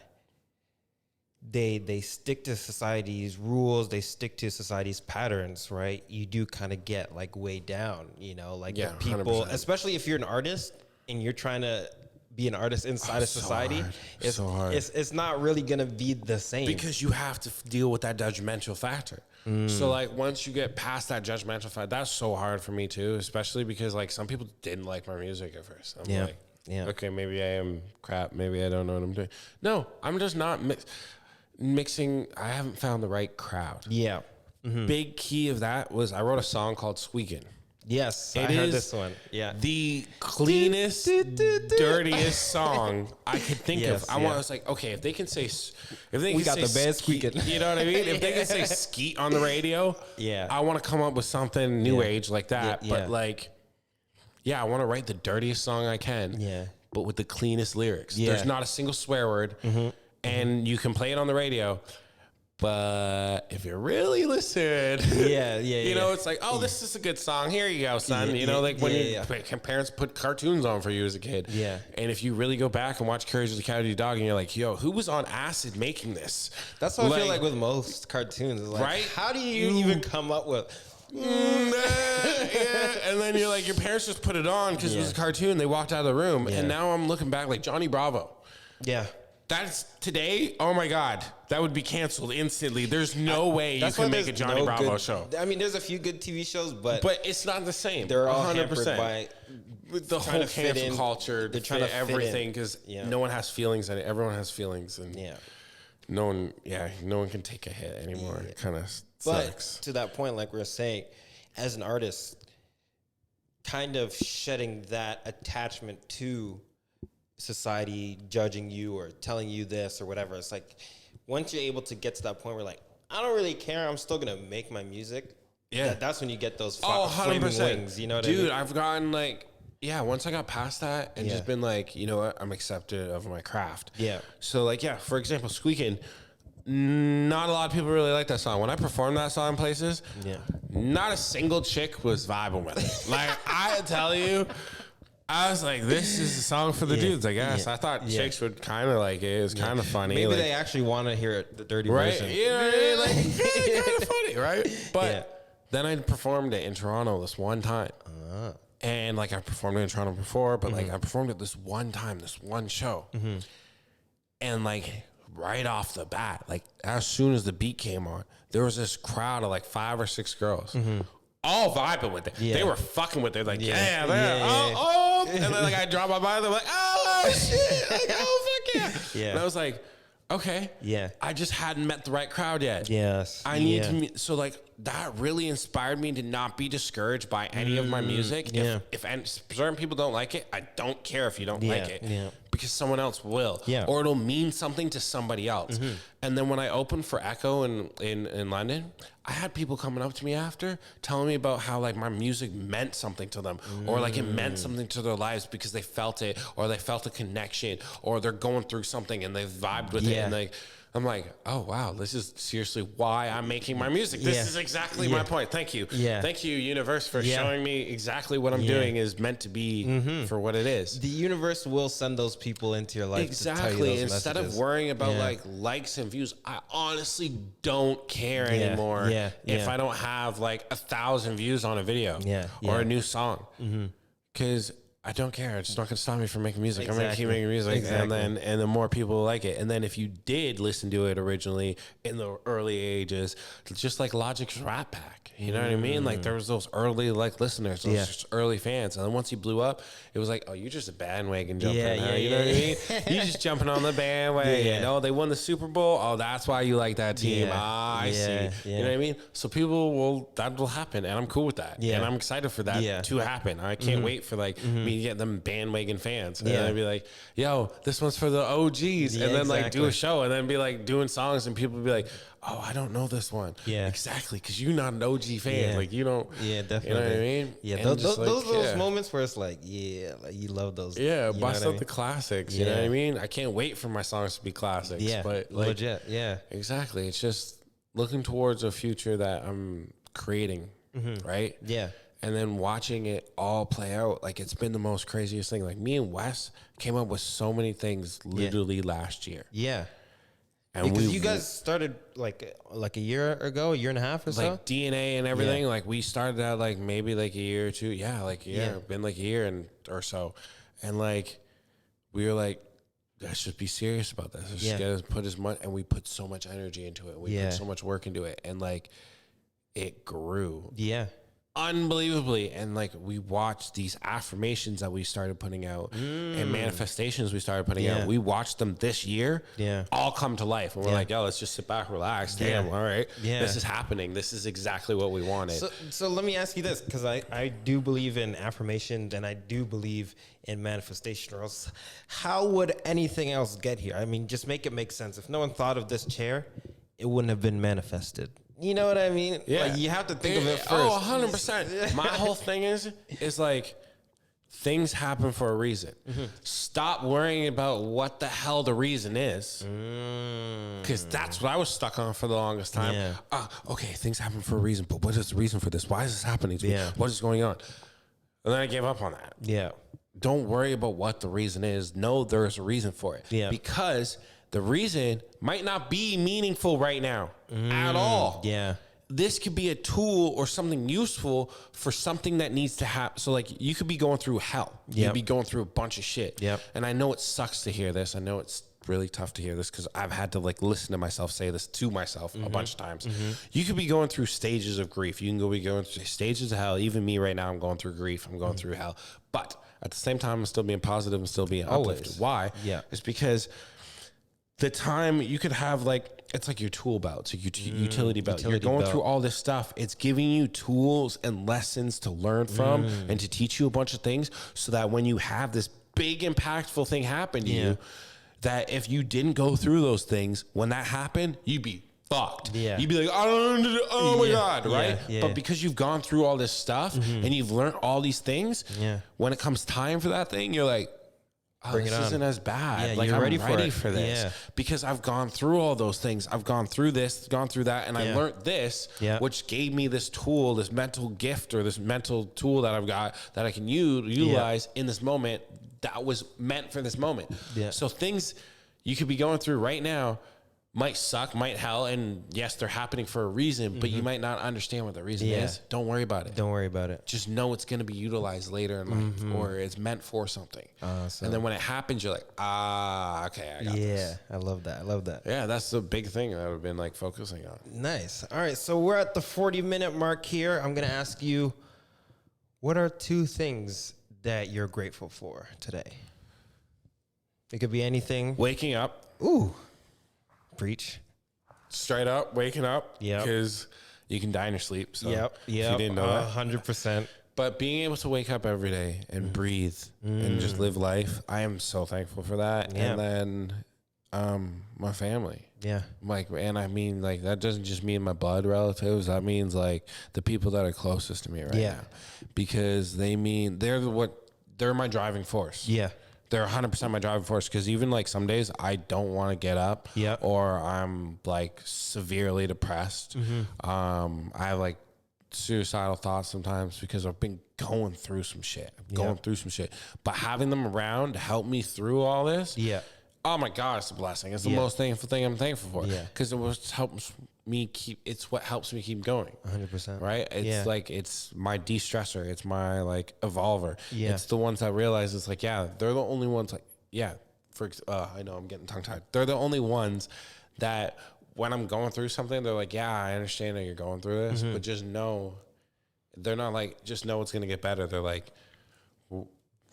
they stick to society's rules, they stick to society's patterns, right? You do kind of get like way down, you know, like the people, 100%. especially if you're an artist and you're trying to be an artist inside of society, it's so hard. It's not really going to be the same. Because you have to deal with that judgmental factor. So like once you get past that judgmental factor, that's so hard for me too, especially because like some people didn't like my music at first. I'm like, okay, maybe I am crap. Maybe I don't know what I'm doing. No, I'm just not mixing. I haven't found the right crowd. Yeah. Big key of that was I wrote a song called Squeaking. Yes, It I heard is this one. Yeah. the cleanest, dirtiest song I could think of. I was like, okay, if they can say, We got the band squeaking. you know what I mean? If they can say skeet on the radio, I want to come up with something new age like that. But like, I want to write the dirtiest song I can. But with the cleanest lyrics. There's not a single swear word, and you can play it on the radio. But if you really listen, you know, it's like, oh, this is a good song. Here you go, son. You know, like when parents put cartoons on for you as a kid. And if you really go back and watch Courage the Cowardly Dog, and you're like, yo, who was on acid making this? That's what I feel like with most cartoons. Is like, right? How do you even come up with? And then you're like, your parents just put it on because it was a cartoon. They walked out of the room, and now I'm looking back like Johnny Bravo. That's today. Oh my God, that would be canceled instantly. There's no way you can make a Johnny Bravo show. I mean, there's a few good TV shows, but it's not the same. They're all hampered by with the whole cancel culture. They're trying to fit everything because no one has feelings, and everyone has feelings, and no one can take a hit anymore. It kind of sucks. But to that point, like we were saying, as an artist, kind of shedding that attachment to society judging you or telling you this or whatever. It's like once you're able to get to that point where like, I don't really care, I'm still gonna make my music. That's when you get those flaming wings. You know what I mean? Dude, I've gotten like, once I got past that and just been like, you know what, I'm accepted of my craft. So like, for example, Squeaking, not a lot of people really like that song. When I performed that song in places, not a single chick was vibing with it. Like, I tell you, I was like, this is a song for the dudes, I guess. I thought chicks would kind of like it. It was kind of funny. Maybe like, they actually want to hear the dirty version. version. You know what I mean? Like, kind of funny, right? But then I performed it in Toronto this one time. And like I performed it in Toronto before, but like I performed it this one time, this one show. And like right off the bat, like as soon as the beat came on, there was this crowd of like 5 or 6 girls. All vibing with it. They were fucking with it. Like, and then like I dropped my mind. They're like, oh shit. Like, oh fuck yeah. And I was like, okay. I just hadn't met the right crowd yet. I need to meet. So like that really inspired me to not be discouraged by any of my music. If certain people don't like it, I don't care if you don't like it. because someone else will. Or it'll mean something to somebody else. And then when I opened for Echo in London, I had people coming up to me after telling me about how like my music meant something to them, or like it meant something to their lives because they felt it, or they felt a connection, or they're going through something and they vibed with it. And like, I'm like, oh wow, this is seriously why I'm making my music. This is exactly my point. Thank you. Thank you, universe, for showing me exactly what I'm doing is meant to be for what it is. The universe will send those people into your life. Exactly. To tell you those Instead messages. of worrying about like likes and views, I honestly don't care anymore if I don't have like 1,000 views on a video or a new song. Because I don't care. It's not going to stop me from making music. I'm going to keep making music. And the more people like it. And then if you did listen to it originally in the early ages, just like Logic's Rat Pack, you know what I mean? Like there was those early like listeners, those early fans. And then once he blew up, it was like, oh, you're just a bandwagon jumper now. You know what I mean? You're just jumping on the bandwagon. Oh, they won the Super Bowl. Oh, that's why you like that team. I see. You know what I mean? So that will happen. And I'm cool with that. And I'm excited for that to happen. I can't wait for like me to get them bandwagon fans. And then I'd be like, yo, this one's for the OGs. And then like do a show and then be like doing songs and people be like, oh, I don't know this one. Exactly. Because you're not an OG fan. Like you don't. Definitely. You know what I mean? Those moments where it's like, like you love those. Bust out the classics. You know what I mean? I can't wait for my songs to be classics. But like, legit. Exactly. It's just looking towards a future that I'm creating. Right? And then watching it all play out, like it's been the most craziest thing. Like me and Wes came up with so many things literally last year. And because you guys started like a year ago, a year and a half or so? Like DNA and everything. Like we started out like maybe like a year or two. Been like a year or so. And like we were like, let's just be serious about this. Let's just get put as much, and we put so much energy into it. We put so much work into it. And like it grew. Unbelievably. And like we watched these affirmations that we started putting out and manifestations we started putting out. We watched them this year all come to life. And we're like, yo, let's just sit back, relax. Damn, all right. This is happening. This is exactly what we wanted. So let me ask you this, because I do believe in affirmations and I do believe in manifestation, or else how would anything else get here? I mean, just make it make sense. If no one thought of this chair, it wouldn't have been manifested. You know what I mean? Like you have to think of it first. Oh, 100%. My whole thing is like things happen for a reason. Stop worrying about what the hell the reason is. Because that's what I was stuck on for the longest time. Okay, things happen for a reason, but what is the reason for this? Why is this happening to me? What is going on? And then I gave up on that. Don't worry about what the reason is. Know there's a reason for it. Because the reason might not be meaningful right now at all. This could be a tool or something useful for something that needs to happen. So like you could be going through hell. You'd be going through a bunch of shit. And I know it sucks to hear this. I know it's really tough to hear this because I've had to like listen to myself say this to myself a bunch of times. You could be going through stages of grief. You can be going through stages of hell. Even me right now, I'm going through grief. I'm going through hell. But at the same time, I'm still being positive and still being uplifted. Why? It's because the time you could have like, it's like your tool belt, it's like your utility belt. You're going through all this stuff. It's giving you tools and lessons to learn from and to teach you a bunch of things so that when you have this big impactful thing happen to you, that if you didn't go through those things, when that happened, you'd be fucked. You'd be like, oh my God, right? But because you've gone through all this stuff and you've learned all these things, when it comes time for that thing, you're like, this isn't as bad. Like I'm ready for this because I've gone through all those things. I've gone through this, gone through that, and I learned this, which gave me this tool, this mental gift or this mental tool that I've got that I can utilize in this moment that was meant for this moment. So things you could be going through right now might suck, might hell, and yes, they're happening for a reason, but you might not understand what the reason is. Don't worry about it. Don't worry about it. Just know it's going to be utilized later in life, or it's meant for something. And then when it happens, you're like, okay, I got this. I love that. I love that. Yeah, that's the big thing that I've been like focusing on. Nice. All right, so we're at the 40-minute mark here. I'm going to ask you, what are 2 things that you're grateful for today? It could be anything. Waking up. Ooh. Preach. Straight up, waking up. Because you can die in your sleep. So if you didn't know that. 100%. But being able to wake up every day and breathe and just live life, I am so thankful for that. Yeah. And then my family. Yeah. Like, and I mean, like, that doesn't just mean my blood relatives. That means, like, the people that are closest to me right now. Because they're my driving force. Yeah. They're 100% my driving force. Because even, like, some days I don't want to get up. Yeah. Or I'm, like, severely depressed. I have, like, suicidal thoughts sometimes because I've been going through some shit. But having them around to help me through all this. Yeah. Oh my God, it's a blessing. It's the most thankful thing I'm thankful for. Yeah. Because it's what helps me keep going. 100%. Right? It's like, it's my de-stressor. It's my, like, evolver. Yeah. It's the ones that realize it's like, yeah, they're the only ones, like, I know I'm getting tongue tied. They're the only ones that when I'm going through something, they're like, yeah, I understand that you're going through this, but just know, they're not like, just know it's going to get better. They're like,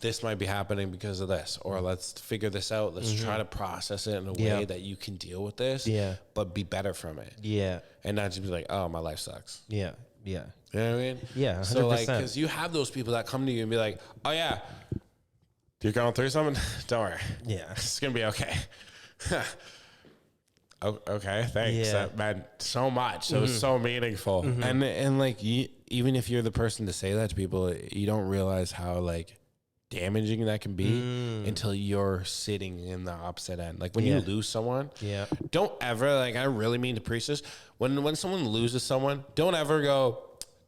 this might be happening because of this, or let's figure this out. Let's try to process it in a way that you can deal with this, but be better from it. Yeah. And not just be like, oh, my life sucks. Yeah. Yeah. You know what I mean? Yeah. 100%. So, like, because you have those people that come to you and be like, oh, yeah, you're going through something? Don't worry. Yeah. It's going to be okay. Okay, thanks. Yeah. That meant so much. It was so meaningful. And like, even if you're the person to say that to people, you don't realize how, like, damaging that can be until you're sitting in the opposite end. Like, when you lose someone, don't ever, like, I really mean to preach this. When someone loses someone, don't ever go,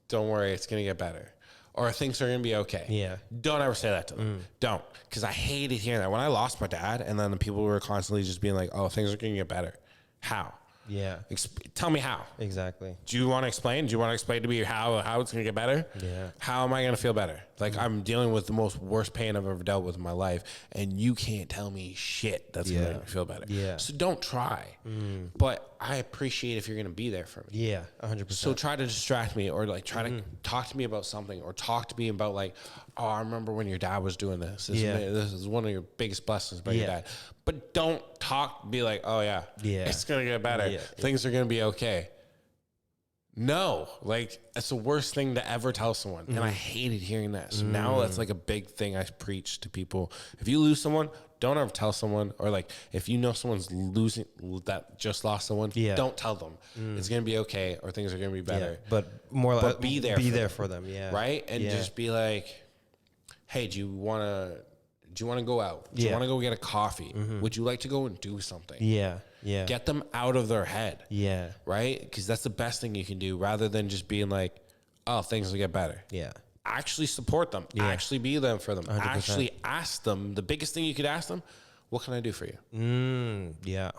don't worry, it's going to get better. Or things are going to be okay. Yeah. Don't ever say that to them. Don't. Because I hated hearing that. When I lost my dad, and then the people were constantly just being like, oh, things are going to get better. How? Yeah. Tell me how. Exactly. Do you want to explain? Do you want to explain to me how it's going to get better? Yeah. How am I going to feel better? Like, I'm dealing with the worst pain I've ever dealt with in my life, and you can't tell me shit that's going to make me feel better. Yeah. So don't try. But I appreciate if you're going to be there for me. Yeah, 100%. So try to distract me, or, like, try to talk to me about something, or talk to me about, like, oh, I remember when your dad was doing this. This is one of your biggest blessings by your dad. But don't be like, oh, yeah, it's going to get better. Yeah. Things are going to be okay. No, like, that's the worst thing to ever tell someone. And I hated hearing that. So now that's, like, a big thing I preach to people. If you lose someone, don't ever tell someone. Or, like, if you know someone's that just lost someone, don't tell them. It's going to be okay, or things are going to be better. Yeah. But more like, be there for them. Yeah. Right? And just be like, hey, do you want to go out? Do you want to go get a coffee? Would you like to go and do something? Yeah. Yeah. Get them out of their head. Yeah. Right? Because that's the best thing you can do, rather than just being like, oh, things will get better. Yeah. Actually support them. Yeah. Actually be there for them. 100%. Actually ask them. The biggest thing you could ask them, what can I do for you? Yeah.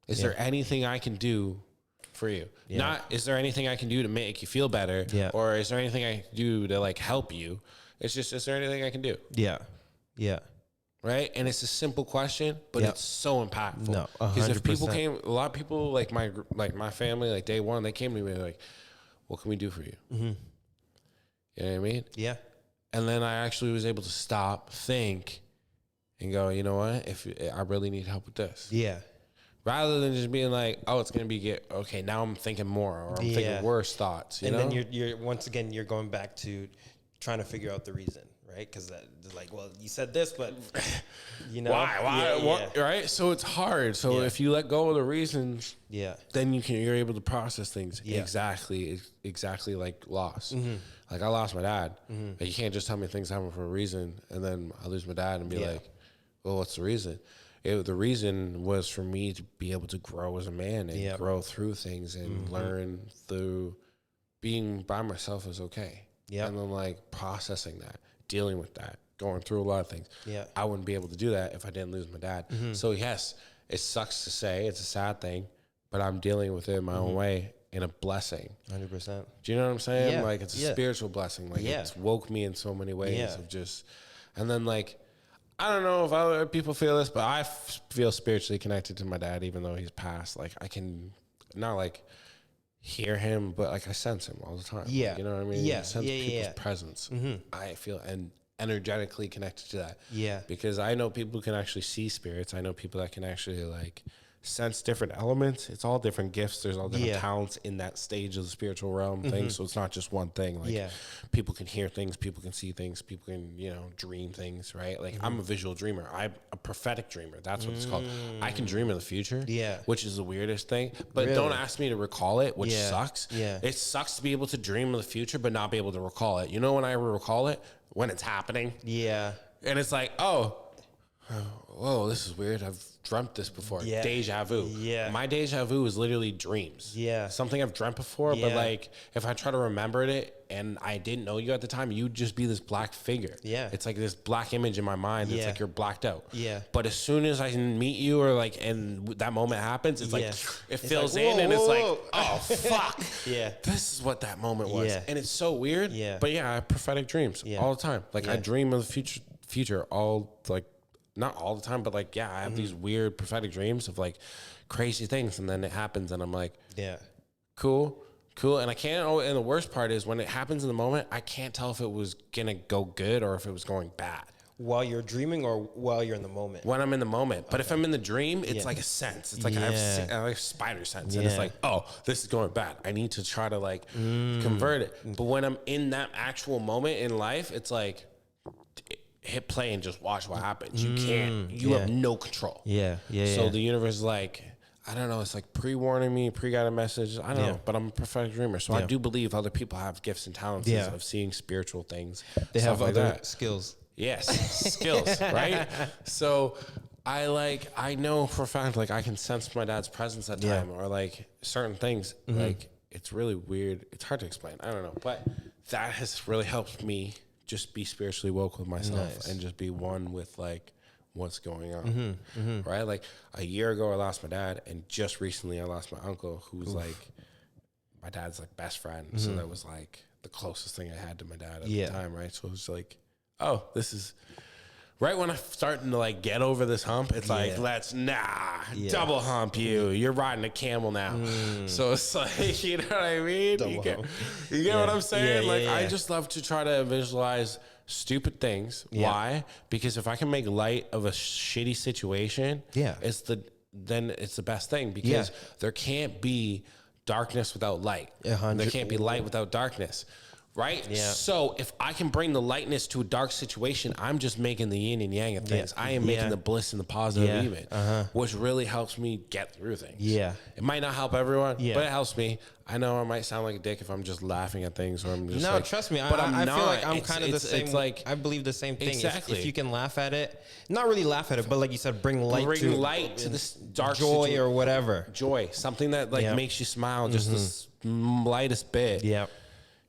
Is there anything I can do for you? Yeah. Not, is there anything I can do to make you feel better? Yeah. Or is there anything I can do to, like, help you? It's just, is there anything I can do? Yeah. Yeah. Right? And it's a simple question, but it's so impactful. No, 100%. Because if people a lot of people, like my family, like day one, they came to me like, what can we do for you? You know what I mean? Yeah. And then I actually was able to stop, think, and go, you know what? If I really need help with this. Yeah. Rather than just being like, oh, it's going to be okay, now I'm thinking more, or I'm thinking worse thoughts. You know? Then you're once again, you're going back to trying to figure out the reason. Right, because like, well, you said this, but you know why? What? Right? So it's hard. So if you let go of the reasons, then you're able to process things exactly like loss. Like, I lost my dad. Like, you can't just tell me things happen for a reason, and then I lose my dad and be like, well, what's the reason? The reason was for me to be able to grow as a man and grow through things and learn through being by myself is okay. Yeah, and then, like, processing that. Dealing with that, going through a lot of things. Yeah, I wouldn't be able to do that if I didn't lose my dad. So yes, it sucks to say, it's a sad thing, but I'm dealing with it in my own way, in a blessing. 100%. Do you know what I'm saying? Yeah. Like, it's a spiritual blessing. Like, it's woke me in so many ways of just, and then, like, I don't know if other people feel this, but I feel spiritually connected to my dad, even though he's passed. Like, I can not, like, hear him, but, like, I sense him all the time. Yeah. Like, you know what I mean? Yeah. I sense people's presence. I feel energetically connected to that. Yeah. Because I know people can actually see spirits. I know people that can actually, like, sense different elements. It's all different gifts. There's all different Yeah. talents in that stage of the spiritual realm thing. So it's not just one thing. Like Yeah. people can hear things, people can see things, people can, you know, dream things, right? Like I'm a visual dreamer. I'm a prophetic dreamer. That's what it's called. I can dream of the future. Yeah. Which is the weirdest thing. But Really? don't ask me to recall it, which Yeah. sucks. Yeah. It sucks to be able to dream of the future but not be able to recall it. You know when I recall it? When it's happening. Yeah. And it's like, oh, whoa, this is weird. I've dreamt this before. Yeah. Deja vu. Yeah. My deja vu is literally dreams. Yeah. Something I've dreamt before, but Yeah. like if I try to remember it and I didn't know you at the time, you'd just be this black figure. Yeah. It's like this black image in my mind. It's Yeah. like you're blacked out. Yeah. But as soon as I meet you or like, and that moment happens, it's like, Yeah. it It's fills like, in whoa, and it's whoa, like, whoa. oh, fuck. Yeah. This is what that moment was. Yeah. And it's so weird. Yeah. But yeah, I have prophetic dreams Yeah. all the time. Like I Yeah. dream of the future all like, not all the time, but like, yeah, I have these weird prophetic dreams of like crazy things. And then it happens and I'm like, Yeah. cool. And I can't, and the worst part is when it happens in the moment, I can't tell if it was going to go good or if it was going bad. While you're dreaming or while you're in the moment? When I'm in the moment. But if I'm in the dream, it's like a sense. It's like I have spider sense. And it's Yeah. like, oh, this is going bad. I need to try to like convert it. But when I'm in that actual moment in life, it's like, hit play and just watch what happens. You can't, you have no control. Yeah. Yeah. So the universe is like, I don't know, it's like pre-warning me, pre-guided messages. I don't know, but I'm a prophetic dreamer. So I do believe other people have gifts and talents of seeing spiritual things. They stuff have like other that. skills. Yes, skills, right? So I know for a fact, like I can sense my dad's presence at time or like certain things. Like it's really weird. It's hard to explain. I don't know. But that has really helped me just be spiritually woke with myself and just be one with like what's going on, right? Like a year ago, I lost my dad, and just recently, I lost my uncle, who's like my dad's like best friend. So that was like the closest thing I had to my dad at the time, right? So it was like, oh, this is right when I'm starting to like get over this hump. It's like, let's double hump you. You're riding a camel now. So it's like, you know what I mean? You get what I'm saying? I just love to try to visualize stupid things. Why? Because if I can make light of a shitty situation, then it's the best thing, because there can't be darkness without light. There can't be light without darkness. Right? Yeah. So if I can bring the lightness to a dark situation, I'm just making the yin and yang of things. I am making the bliss and the positive even, which really helps me get through things. Yeah. It might not help everyone, but it helps me. I know I might sound like a dick if I'm just laughing at things, or I'm just Trust me. But I not. Feel like I'm kind of the same. It's like, I believe the same thing. Exactly. If you can laugh at it, not really laugh at it, but like you said, bring light to this dark joy or whatever. Joy, something that like makes you smile, just the lightest bit. Yeah.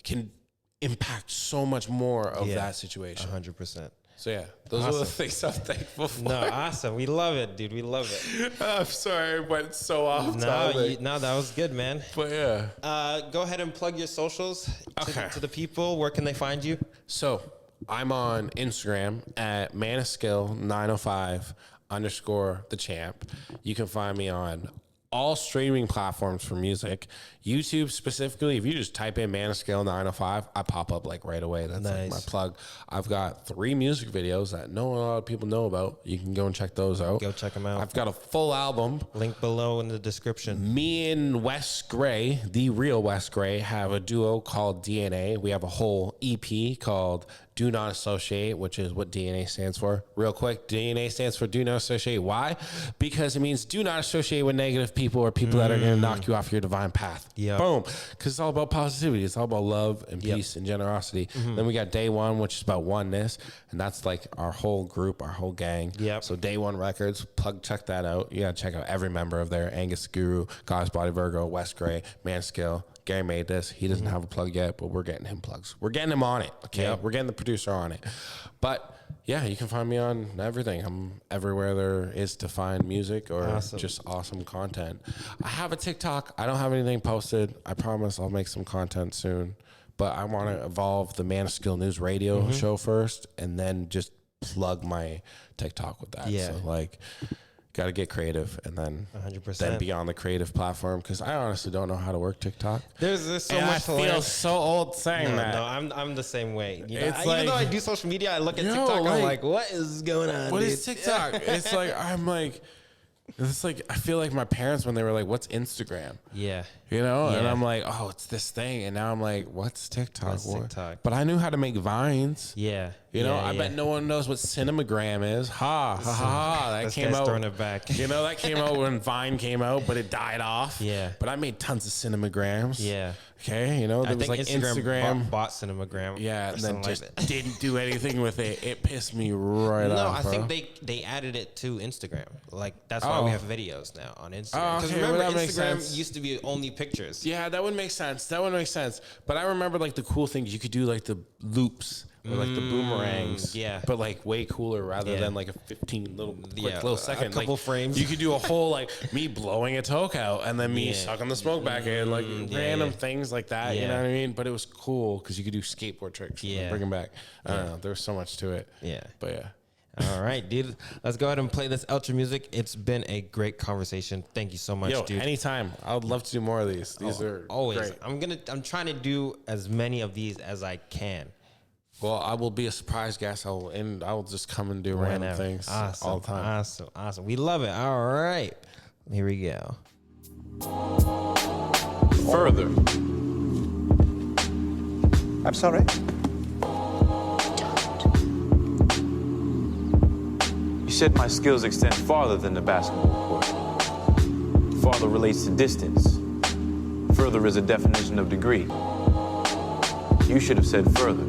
Can impact so much more of that situation. 100%. So yeah, those are the things I'm thankful for. No, awesome. We love it, dude. We love it. I'm sorry, but it's so off topic. No, that was good, man. But yeah. Go ahead and plug your socials to the people. Where can they find you? So I'm on Instagram at Manofskill 905 _ the champ. You can find me on all streaming platforms for music. YouTube specifically, if you just type in Manofskill 905, I pop up like right away. That's like my plug. I've got 3 music videos that not a lot of people know about. You can go and check those out. Go check them out. I've got a full album. Link below in the description. Me and Wes Gray, the real Wes Gray, have a duo called DNA. We have a whole EP called Do Not Associate, which is what DNA stands for. Real quick, DNA stands for Do Not Associate. Why? Because it means do not associate with negative people or people that are going to knock you off your divine path. Yep. Boom. Because it's all about positivity. It's all about love and peace and generosity. Then we got Day One, which is about oneness. And that's like our whole group, our whole gang. Yep. So Day One Records, check that out. You got to check out every member of there. Angus Guru, God's Body Virgo, Wes Gray, Manskill. Gary made this. He doesn't have a plug yet, but we're getting him plugs. We're getting him on it. Okay. Yep. We're getting the producer on it. But yeah, you can find me on everything. I'm everywhere there is to find music or just awesome content. I have a TikTok. I don't have anything posted. I promise I'll make some content soon. But I want to evolve the Manofskill News Radio show first, and then just plug my TikTok with that. Yeah. So like, got to get creative, and then 100%. Then be on the creative platform, because I honestly don't know how to work TikTok. There's so much to learn. I feel so old saying that. No, I'm the same way. You know, It's even though I do social media, I look at TikTok. I'm like, what is going on? What is TikTok? It's like I'm like, It's like, I feel like my parents when they were like, what's Instagram? Yeah. You know? And Yeah. I'm like, oh, it's this thing. And now I'm like, what's TikTok? What's TikTok? But I knew how to make Vines. Yeah. You know, yeah, I bet no one knows what Cinemagram is. Ha, ha, ha, ha. That This came guy's out. throwing it back. You know, that came out when Vine came out, but it died off. Yeah. But I made tons of Cinemagrams. Yeah. Okay. You know, there I was think like Instagram bought Cinemagram. Yeah, or and then something just like that. didn't do anything with it. It pissed me right No, off. I bro. think they added it to Instagram. Like that's why we have videos now on Instagram. Oh, Because okay, well, remember, that makes Instagram sense. used to be only pictures. Yeah, that would make sense. That would make sense. But I remember like the cool things you could do, like the loops or like the boomerangs. yeah. But like way cooler rather Yeah. than like a 15 little quick Yeah, little a second. couple like, frames. You could do a whole like me blowing a toke out and then me Yeah. sucking the smoke back in, like yeah, random yeah. things like that. You Yeah. know what I mean? But it was cool because you could do skateboard tricks. And Yeah. bring them back. I don't know. There was so much to it. Yeah. But yeah. All right, dude. Let's go ahead and play this outro music. It's been a great conversation. Thank you so much, Yo, dude. anytime. I would love to do more of these. These are Always. great. I'm trying to do as many of these as I can. Well, I will be a surprise guest. I will just come and do random Whenever. things Awesome. all the time. Awesome. We love it. All right. Here we go. Further. I'm sorry? You said my skills extend farther than the basketball court. Farther relates to distance. Further is a definition of degree. You should have said further.